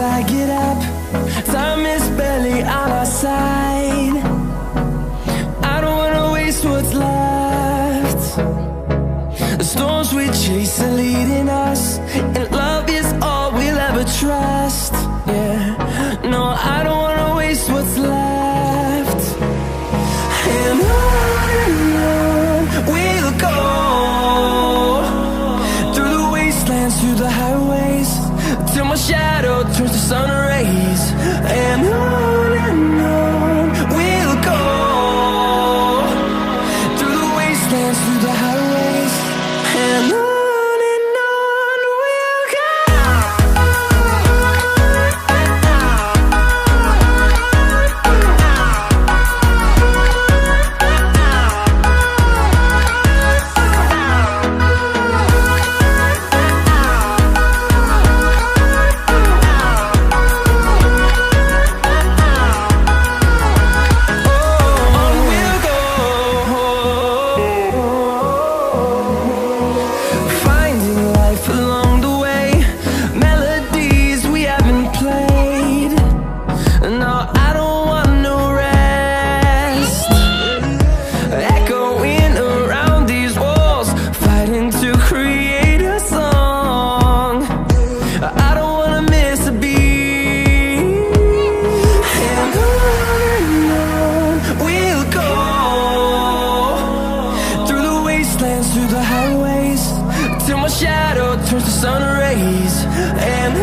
I get up, time is barely on our side. I don't wanna waste what's left. The storms we chase are leading us, and love is all we'll ever trust. Yeah, no, I don't wanna waste what's left. And on we'll go, through the wastelands, through the highways, till my shadow turns to sun rays. And on we'll go, through the wastelands, through the highways, and on we'll go. Through the highways, till my shadow turns to sun rays. And